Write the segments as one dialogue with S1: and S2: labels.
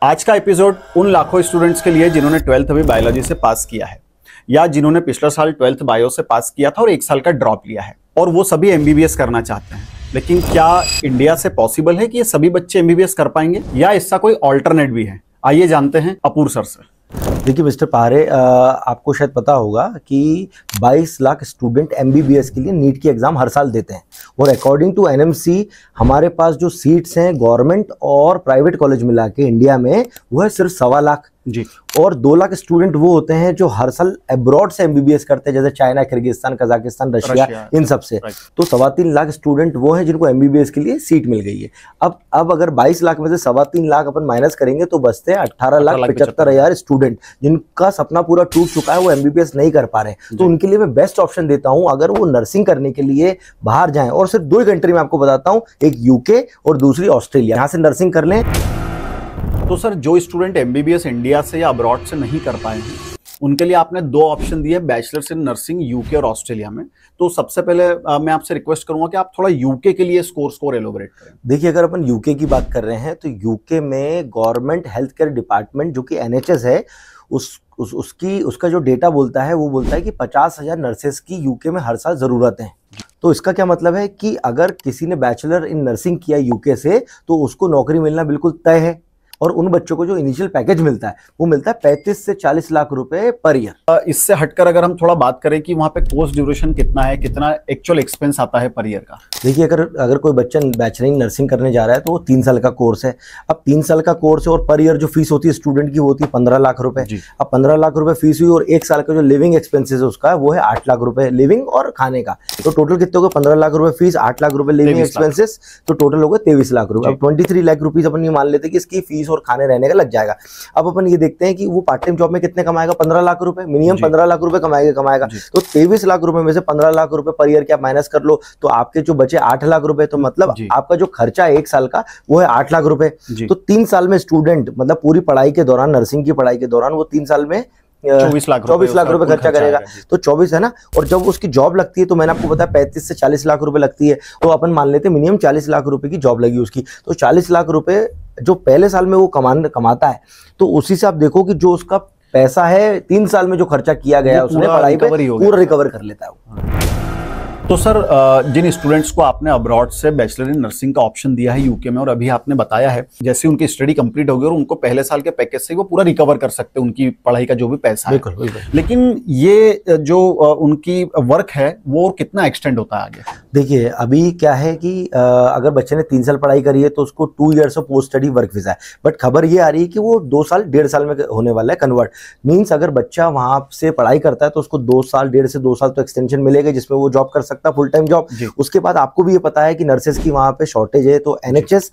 S1: आज का एपिसोड उन लाखों स्टूडेंट्स के लिए जिन्होंने 12th अभी बायोलॉजी से पास किया है या जिन्होंने पिछले साल 12th बायो से पास किया था और 1 साल का ड्रॉप लिया है और वो सभी एमबीबीएस करना चाहते हैं। लेकिन क्या इंडिया से पॉसिबल है कि ये सभी बच्चे एमबीबीएस कर पाएंगे या इसका कोई ऑल्टरनेट भी है? आइए जानते हैं अपूर सर से।
S2: देखिए मिस्टर पारे, आपको शायद पता होगा कि 22 लाख स्टूडेंट एमबीबीएस के लिए नीट की एग्ज़ाम हर साल देते हैं और अकॉर्डिंग टू एनएमसी हमारे पास जो सीट्स हैं गवर्नमेंट और प्राइवेट कॉलेज मिला के इंडिया में वो है सिर्फ 1.25 लाख
S1: जी।
S2: और 2 लाख स्टूडेंट वो होते हैं जो हर साल अब्रॉड से एमबीबीएस करते हैं, जैसे चाइना, किर्गिस्तान, कजाकिस्तान, रशिया इन सब से। तो 3.25 लाख स्टूडेंट वो हैं जिनको एमबीबीएस के लिए सीट मिल गई है। अब अगर 22 लाख में से 3.25 लाख अपन माइनस करेंगे तो बचते हैं 18,75,000 स्टूडेंट जिनका सपना पूरा टूट चुका है, वो एमबीबीएस नहीं कर पा रहे हैं। तो उनके लिए मैं बेस्ट ऑप्शन देता हूं, अगर वो नर्सिंग करने के लिए बाहर जाएं, और सिर्फ 2 कंट्री में आपको बताता हूं, एक यूके और दूसरी ऑस्ट्रेलिया, यहाँ से नर्सिंग कर लें।
S1: तो सर, जो स्टूडेंट एमबीबीएस इंडिया से या अब्रॉड से नहीं कर पाए हैं उनके लिए आपने 2 ऑप्शन दिए, बैचलर्स इन नर्सिंग यूके और ऑस्ट्रेलिया में। तो सबसे पहले मैं आपसे रिक्वेस्ट करूंगा कि आप थोड़ा यूके के लिए स्कोर एलोबरेट करें।
S2: देखिए, अगर अपन यूके की बात कर रहे हैं तो यूके में गवर्नमेंट हेल्थ केयर डिपार्टमेंट जो कि एनएचएस है उसका जो डेटा बोलता है वो बोलता है कि 50,000 नर्सेस की यूके में हर साल ज़रूरत है। तो इसका क्या मतलब है कि अगर किसी ने बैचलर इन नर्सिंग किया यूके से तो उसको नौकरी मिलना बिल्कुल तय है। और उन बच्चों को जो इनिशियल पैकेज मिलता है वो मिलता है 35 से 40 लाख रुपए पर ईयर।
S1: इससे हटकर अगर हम थोड़ा बात करें कि वहाँ पे कोर्स ड्यूरेशन कितना है, कितना एक्चुअल एक्सपेंस आता है पर ईयर का?
S2: देखिए, अगर कोई बच्चा बैचलर इन नर्सिंग करने जा रहा है तो वो 3 साल का कोर्स है। अब 3 साल का कोर्स है और पर ईयर जो फीस होती है स्टूडेंट की वो होती है 15 लाख रुपए। अब 15 लाख रुपए फीस हुई और 1 साल का जो लिविंग एक्सपेंसेस है उसका वो है 8 लाख रुपए लिविंग और खाने का। तो टोटल कितने हो गए? 15 लाख रुपए फीस, 8 लाख रुपए लिविंग एक्सपेंसेस, तो टोटल हो गए 23 लाख रुपए। अब 23 लाख रुपीज अपन ये मान लेते हैं कि इसकी फीस और खाने रहने का जाएगा। अब अपन ये देखते हैं कि वो पार्ट टाइम जॉब में कितने कमाएगा? 15 लाख रुपए, मिनिमम 15 लाख रुपए कमाएगा। तो 23 लाख रुपए में से 15 लाख रुपए पर ईयर क्या माइनस कर लो तो आपके जो बचे 8 लाख रुपए। तो मतलब आपका जो खर्चा है 1 साल का वो है 8 लाख रुपए। तो 3 साल में स्टूडेंट मतलब पूरी पढ़ाई के दौरान, नर्सिंग की पढ़ाई के दौरान वो 3 साल में 24 लाख रुपए खर्चा करेगा। तो 24 है ना, और जब उसकी जॉब लगती है तो मैंने आपको बताया 35 से 40 लाख रुपए लगती है। तो अपन मान लेते हैं मिनिमम 40 लाख रुपए की जॉब लगी उसकी। तो 40 लाख रुपए जो पहले साल में वो कमाता है, तो उसी से आप देखो कि जो उसका पैसा है 3 साल में जो खर्चा किया गया उसने पढ़ाई पे पूरा रिकवर कर लेता है।
S1: तो सर, जिन स्टूडेंट्स को आपने अब्रॉड से बैचलर इन नर्सिंग का ऑप्शन दिया है यूके में, और अभी आपने बताया है जैसे उनकी स्टडी कंप्लीट होगी और उनको पहले साल के पैकेज से वो पूरा रिकवर कर सकते हैं उनकी पढ़ाई का जो भी पैसा है।
S2: बिल्कुल।
S1: लेकिन ये जो उनकी वर्क है वो कितना एक्सटेंड होता है आगे?
S2: देखिए, अभी क्या है कि अगर बच्चे ने 3 साल पढ़ाई करी है तो उसको 2 years of post study work visa है। बट खबर ये आ रही है कि वो 2 साल 1.5 साल में होने वाला है कन्वर्ट। मीन्स अगर बच्चा वहां से पढ़ाई करता है तो उसको 2 साल, 1.5 से 2 साल तो एक्सटेंशन मिलेगा जिसमें वो जॉब कर सकता है, फुल टाइम जॉब। उसके बाद आपको भी ये पता है कि नर्सेस की वहां पे शॉर्टेज है, तो एनएचएस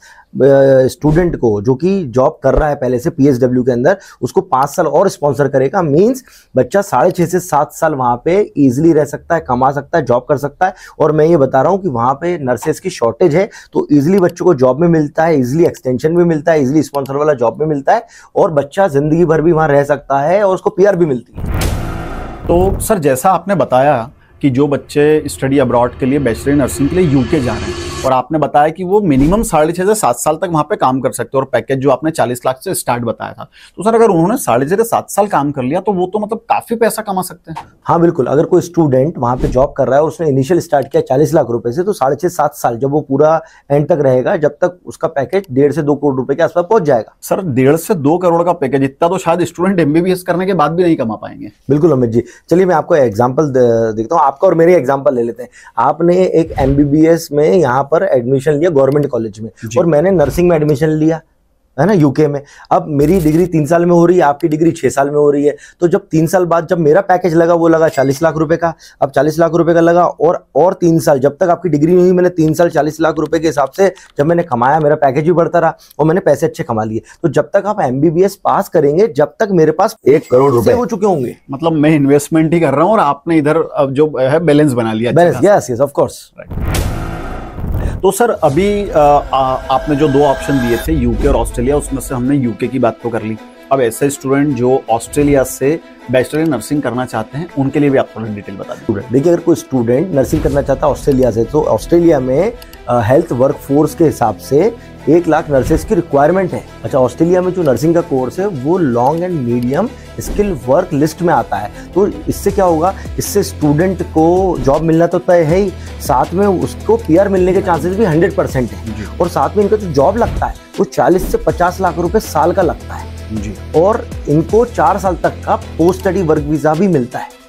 S2: स्टूडेंट को जो कि जॉब कर रहा है पहले से पीएसडब्ल्यू के अंदर उसको 5 साल और स्पॉन्सर करेगा। मींस बच्चा 6.5 से 7 साल वहां पे इजीली रह सकता है, कमा सकता है, जॉब कर सकता है। और मैं ये बता रहा हूं कि वहां पे नर्सेस की शॉर्टेज है तो इजीली बच्चों को जॉब में मिलता है, इजीली एक्सटेंशन भी मिलता है, इजीली स्पॉन्सर वाला जॉब में मिलता है और बच्चा जिंदगी भर भी वहां रह सकता है और उसको पीआर भी मिलती है।
S1: तो सर, जैसा आपने बताया कि जो बच्चे स्टडी अब्रॉड के लिए बैचलर इन नर्सिंग के लिए यूके जा रहे हैं और आपने बताया कि वो मिनिमम 6.5 से 7 साल तक वहां पे काम कर सकते हैं और पैकेज जो आपने 40 लाख से स्टार्ट बताया था, तो सर अगर उन्होंने 6.5 से 7 साल काम कर लिया तो वो तो मतलब काफी पैसा कमा सकते हैं।
S2: हाँ बिल्कुल, अगर कोई स्टूडेंट वहां पे जॉब कर रहा है और उसने इनिशियल स्टार्ट किया 40 लाख रुपए से, तो 6.5 से 7 साल जब वो पूरा एंड तक रहेगा, जब तक उसका पैकेज 1.5 से 2 करोड़ रुपए के आसपास पहुंच जाएगा।
S1: सर 1.5 से 2 करोड़ का पैकेज, इतना तो शायद स्टूडेंट एमबीबीएस करने के बाद भी नहीं कमा पाएंगे।
S2: बिल्कुल अमित जी, चलिए मैं आपको एग्जांपल देखता हूँ, आपका और मेरे एग्जांपल ले लेते हैं। आपने एक एमबीबीएस में यहाँ पर एडमिशन लिया गवर्नमेंट कॉलेज में और मैंने नर्सिंग में एडमिशन लिया है ना यूके में। अब मेरी डिग्री 3 साल में हो रही है, आपकी डिग्री 6 साल में हो रही है। तो जब 3 साल बाद जब मेरा पैकेज लगा वो लगा 40 लाख रुपए का। अब 40 लाख रुपए का लगा और 3 साल जब तक आपकी डिग्री नहीं हुई, मैंने 3 साल 40 लाख रुपए के हिसाब से जब मैंने कमाया, मेरा पैकेज भी बढ़ता रहा और मैंने पैसे अच्छे कमा लिए। तो जब तक आप एमबीबीएस पास करेंगे, जब तक मेरे पास 1 करोड़ रुपए हो चुके होंगे।
S1: मतलब मैं इन्वेस्टमेंट ही कर रहा हूँ और आपने इधर जो है बैलेंस बना लिया।
S2: Yes yes, of course.
S1: तो सर अभी आपने जो 2 ऑप्शन दिए थे यूके और ऑस्ट्रेलिया, उसमें से हमने यूके की बात तो कर ली। अब ऐसे स्टूडेंट जो ऑस्ट्रेलिया से बैचलर इन नर्सिंग करना चाहते हैं उनके लिए भी आप थोड़ा डिटेल बता दीजिए।
S2: देखिए, अगर कोई स्टूडेंट नर्सिंग करना चाहता है ऑस्ट्रेलिया से, तो ऑस्ट्रेलिया में हेल्थ वर्क फोर्स के हिसाब से 1 लाख नर्सेस की रिक्वायरमेंट है। अच्छा, ऑस्ट्रेलिया में जो नर्सिंग का कोर्स है वो long and medium skill work list में आता है। तो इससे क्या होगा, इससे स्टूडेंट को जॉब मिलना तो तय है ही, साथ में उसको पीआर मिलने के चांसेस भी 100% है। और साथ में इनका जो जॉब लगता है वो 40 से 50 लाख रुपए साल का लगता है जी। और इनको 4 साल तक का पोस्ट स्टडी वर्क वीजा भी मिलता है।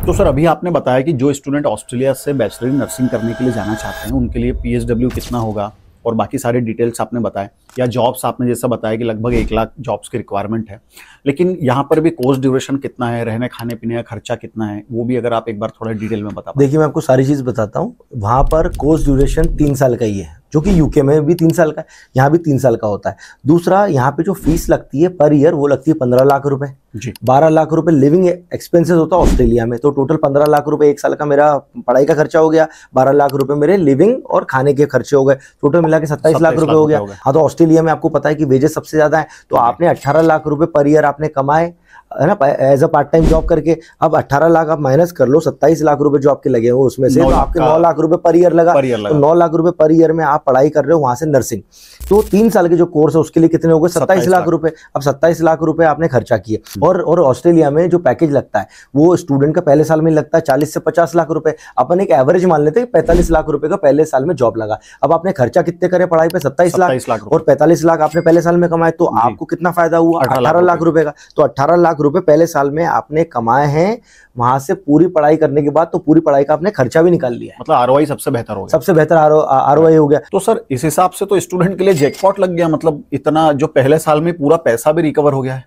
S1: तो सर, अभी आपने बताया कि जो स्टूडेंट ऑस्ट्रेलिया से बैचलर इन नर्सिंग करने के लिए जाना चाहते हैं उनके लिए PSW कितना होगा और बाकी सारे डिटेल्स आपने बताए, या जॉब्स आपने जैसा बताया कि लगभग 1 लाख जॉब्स की रिक्वायरमेंट है, लेकिन यहाँ पर भी कोर्स ड्यूरेशन कितना है, रहने खाने पीने का खर्चा कितना है, वो भी अगर आप एक बार थोड़ा डिटेल में बता।
S2: देखिए, मैं आपको सारी चीज़ बताता हूँ। वहाँ पर कोर्स ड्यूरेशन 3 साल का ही है, जो कि यूके में भी 3 साल का है, यहाँ भी 3 साल का होता है। दूसरा, यहाँ पे जो फीस लगती है पर ईयर वो लगती है 15 लाख रुपए जी। 12 लाख रुपए लिविंग एक्सपेंसेस होता है ऑस्ट्रेलिया में, तो टोटल 15 लाख रुपए 1 साल का मेरा पढ़ाई का खर्चा हो गया, 12 लाख रुपए मेरे लिविंग और खाने के खर्चे हो गए, टोटल मिला के 27 लाख रुपए हो गया। हाँ, तो ऑस्ट्रेलिया में आपको पता है कि वेजेस सबसे ज्यादा है, तो आपने 18 लाख रुपए पर ईयर आपने कमाए है ना, as a part time job करके। अब 18 लाख आप माइनस कर लो, 27 लाख रुपए जो आपके लगे हुए उसमें से, तो आपके 9 लाख रुपए पर ईयर लगा। तो 9 लाख रुपए पर ईयर में आप पढ़ाई कर रहे हो वहां से नर्सिंग, तो 3 साल के जो कोर्स है उसके लिए कितने हो गए, 27 लाख रुपए। अब 27 लाख रुपए आपने खर्चा किए। और ऑस्ट्रेलिया में जो पैकेज लगता है वो स्टूडेंट का पहले साल में लगता है 40 से 50 लाख रुपए। अपन एक एवरेज मान लेते हैं 45 लाख रुपए का पहले साल में जॉब लगा। अब आपने खर्चा कितने करे पढ़ाई पे, 27 लाख, और 45 लाख आपने पहले साल में कमाए, तो आपको कितना फायदा हुआ, 18 लाख रुपए का। तो 18 लाख रुपए पहले साल में आपने कमाए हैं, वहां से पूरी पढ़ाई करने के बाद तो पूरी पढ़ाई का आपने खर्चा भी निकाल लिया है।
S1: मतलब आरओआई सबसे बेहतर हो गया,
S2: सबसे बेहतर आरओआई हो गया।
S1: तो सर, इस हिसाब से तो स्टूडेंट के लिए जैकपॉट लग गया, मतलब इतना जो पहले साल में पूरा पैसा भी रिकवर हो गया है।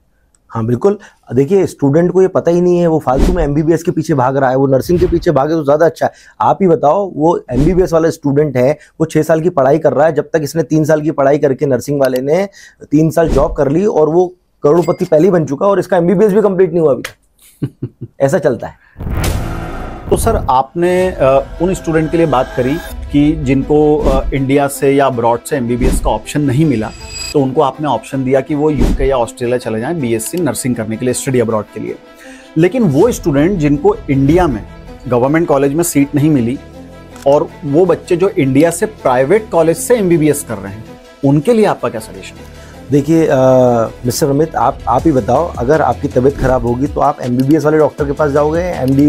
S2: हाँ बिल्कुल। देखिए, स्टूडेंट को ये पता ही नहीं है, वो फालतू में एमबीबीएस के पीछे भाग रहा है, वो नर्सिंग के पीछे भागे तो ज्यादा अच्छा है। आप ही बताओ, वो एमबीबीएस वाला स्टूडेंट है, वो 6 साल की पढ़ाई कर रहा है, जब तक इसने 3 साल की पढ़ाई करके नर्सिंग वाले ने 3 साल जॉब कर ली और वो करोड़पति पहले ही बन चुका और इसका एमबीबीएस भी कंप्लीट नहीं हुआ अभी ऐसा चलता है।
S1: तो सर, आपने उन स्टूडेंट के लिए बात करी कि जिनको इंडिया से या अब्रॉड से एमबीबीएस का ऑप्शन नहीं मिला, तो उनको आपने ऑप्शन दिया कि वो यूके या ऑस्ट्रेलिया चले जाएं बीएससी नर्सिंग करने के लिए, स्टडी अब्रॉड के लिए। लेकिन वो स्टूडेंट जिनको इंडिया में गवर्नमेंट कॉलेज में सीट नहीं मिली और वो बच्चे जो इंडिया से प्राइवेट कॉलेज से एमबीबीएस कर रहे हैं, उनके लिए आपका क्या सजेशन है?
S2: देखिए मिस्टर अमित, आप ही बताओ, अगर आपकी तबीयत खराब होगी तो आप एमबीबीएस वाले डॉक्टर के पास जाओगे, एमडी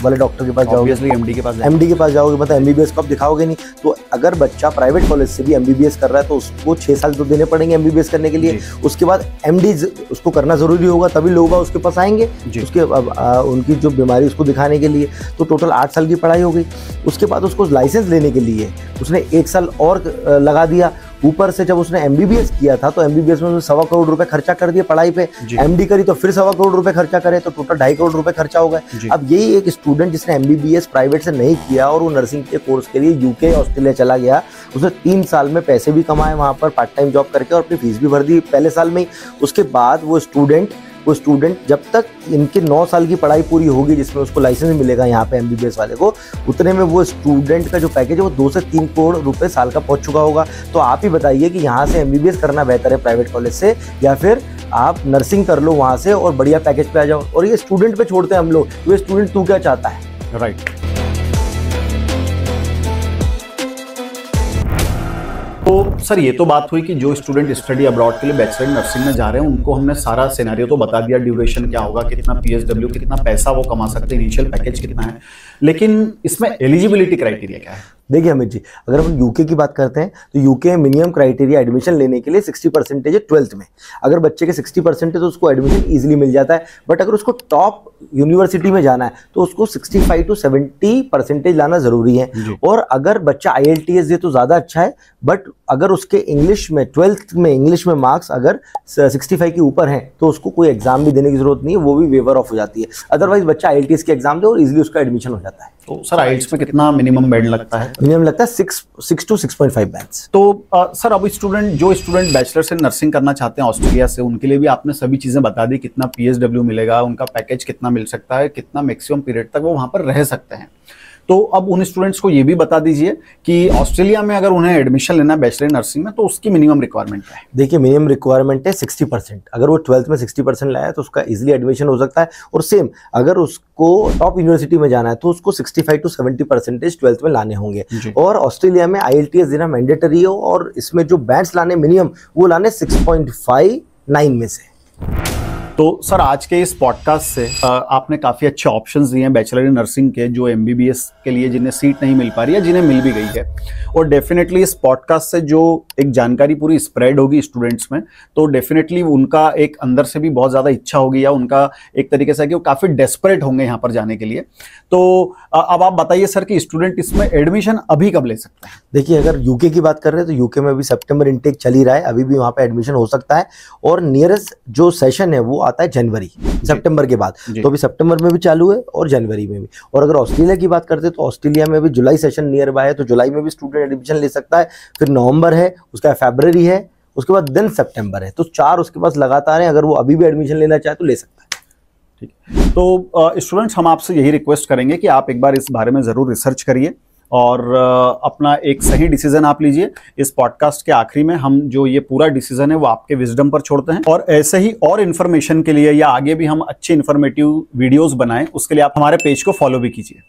S2: वाले डॉक्टर के पास जाओगे?
S1: एमडी के पास
S2: जाओगे, मतलब एमबीबीएस को आप दिखाओगे नहीं। तो अगर बच्चा प्राइवेट कॉलेज से भी एमबीबीएस कर रहा है तो उसको 6 साल तो देने पड़ेंगे एमबीबीएस करने के लिए। उसके बाद एमडी उसको करना जरूरी होगा, तभी लोग उसके पास आएंगे उसके उनकी जो बीमारी उसको दिखाने के लिए। तो टोटल 8 साल की पढ़ाई हो गई। उसके बाद उसको लाइसेंस लेने के लिए उसने 1 साल और लगा दिया। ऊपर से जब उसने एमबीबीएस किया था तो एमबीबीएस में 1.25 करोड़ रुपए खर्चा कर दिया पढ़ाई पे, एमडी करी तो फिर 1.25 करोड़ रुपए खर्चा करे, तो टोटल 2.5 करोड़ रुपए खर्चा हो गए। अब यही एक स्टूडेंट जिसने एमबीबीएस प्राइवेट से नहीं किया और वो नर्सिंग के कोर्स के लिए यूके ऑस्ट्रेलिया चला गया, उसने 3 साल में पैसे भी कमाए वहां पर पार्ट टाइम जॉब करके और अपनी फीस भी भर दी पहले साल में ही। उसके बाद वो स्टूडेंट जब तक इनके 9 साल की पढ़ाई पूरी होगी जिसमें उसको लाइसेंस मिलेगा यहाँ पे एमबीबीएस वाले को, उतने में वो स्टूडेंट का जो पैकेज है वो 2 से 3 करोड़ रुपए साल का पहुंच चुका होगा। तो आप ही बताइए कि यहाँ से एमबीबीएस करना बेहतर है प्राइवेट कॉलेज से, या फिर आप नर्सिंग कर लो वहाँ से और बढ़िया पैकेज पे आ जाओ। और ये स्टूडेंट पे छोड़ते हैं हम लोग, ये स्टूडेंट तू क्या चाहता है,
S1: राइट। तो सर, ये तो बात हुई कि जो स्टूडेंट स्टडी अब्रॉड के लिए बैचलर नर्सिंग में जा रहे हैं उनको हमने सारा सिनेरियो तो बता दिया, ड्यूरेशन क्या होगा, कितना पीएसडब्ल्यू, कितना पैसा वो कमा सकते हैं, इनिशियल पैकेज कितना है, लेकिन इसमें एलिजिबिलिटी क्राइटेरिया क्या है?
S2: देखिए अमित जी, अगर हम यूके की बात करते हैं तो यूके मिनिमम क्राइटेरिया एडमिशन लेने के लिए 60% है 12th में। अगर बच्चे के 60% है तो उसको एडमिशन इजीली मिल जाता है। बट अगर उसको टॉप यूनिवर्सिटी में जाना है तो उसको 65 to 70% लाना जरूरी है। और अगर बच्चा IELTS दे तो ज्यादा अच्छा है। बट अगर उसके इंग्लिश में 12th में इंग्लिश में मार्क्स अगर 65 के ऊपर हैं तो उसको कोई एग्जाम भी देने की जरूरत नहीं है, वो भी वेवर ऑफ हो जाती है। अदरवाइज बच्चा IELTS के एग्जाम दे और इजीली उसका एडमिशन हो जाता है।
S1: तो सर, IELTS में कितना मिनिमम बैंड लगता है?
S2: मिनिमम लगता है 6 to 6.5 बैंड्स।
S1: तो सर, अब जो स्टूडेंट बैचलर से नर्सिंग करना चाहते हैं ऑस्ट्रेलिया से, उनके लिए भी आपने सभी चीजें बता दी, कितना PSW मिलेगा, उनका पैकेज कितना मिल सकता है, कितना मैक्सिमम पीरियड तक वो वहां पर रह सकते हैं। तो अब उन स्टूडेंट्स को ये भी बता दीजिए कि ऑस्ट्रेलिया में अगर उन्हें एडमिशन लेना है बैचलर नर्सिंग में तो उसकी मिनिमम रिक्वायरमेंट क्या है।
S2: देखिए मिनिमम रिक्वायरमेंट है 60%। अगर वो 12th में 60% लाया है तो उसका इजीली एडमिशन हो सकता है। और सेम अगर उसको टॉप यूनिवर्सिटी में जाना है तो उसको 65 to 70% 12th में लाने होंगे। और ऑस्ट्रेलिया में IELTS देना मैंडेटरी है और इसमें जो बैंड्स लाने मिनिमम वो लाने 6.59 में से।
S1: तो सर आज के इस पॉडकास्ट से आपने काफ़ी अच्छे ऑप्शंस दिए हैं बैचलर इन नर्सिंग के, जो MBBS के लिए जिन्हें सीट नहीं मिल पा रही है, जिन्हें मिल भी गई है। और डेफिनेटली इस पॉडकास्ट से जो एक जानकारी पूरी स्प्रेड होगी स्टूडेंट्स में, तो डेफिनेटली उनका एक अंदर से भी बहुत ज़्यादा इच्छा होगी या उनका एक तरीके से कि वो काफ़ी डेस्परेट होंगे यहाँ पर जाने के लिए। तो अब आप बताइए सर कि स्टूडेंट इसमें एडमिशन अभी कब ले सकते हैं।
S2: देखिए अगर यूके की बात कर रहे हैं तो यूके में अभी सितंबर इनटेक चल ही रहा है, अभी भी वहाँ पे एडमिशन हो सकता है। और नियरेस्ट जो सेशन है वो आता है जनवरी, सितंबर के बाद। तो अभी सितंबर में भी चालू है और जनवरी में भी। और अगर ऑस्ट्रेलिया की बात करते हैं तो ऑस्ट्रेलिया में भी जुलाई सेशन नियर बाय है, तो जुलाई में भी स्टूडेंट एडमिशन ले सकता है। फिर नवंबर है, उसका फरवरी है, उसके बाद दिन सितंबर है। तो 4 उसके पास लगातार है। अगर वो अभी भी एडमिशन लेना चाहे तो ले सकता है।
S1: ठीक है, तो स्टूडेंट्स हम आपसे यही रिक्वेस्ट करेंगे कि आप एक बार इस बारे में ज़रूर रिसर्च करिए और अपना एक सही डिसीजन आप लीजिए। इस पॉडकास्ट के आखिरी में हम जो ये पूरा डिसीजन है वो आपके विजडम पर छोड़ते हैं। और ऐसे ही और इन्फॉर्मेशन के लिए या आगे भी हम अच्छे इन्फॉर्मेटिव वीडियोस बनाएं, उसके लिए आप हमारे पेज को फॉलो भी कीजिए।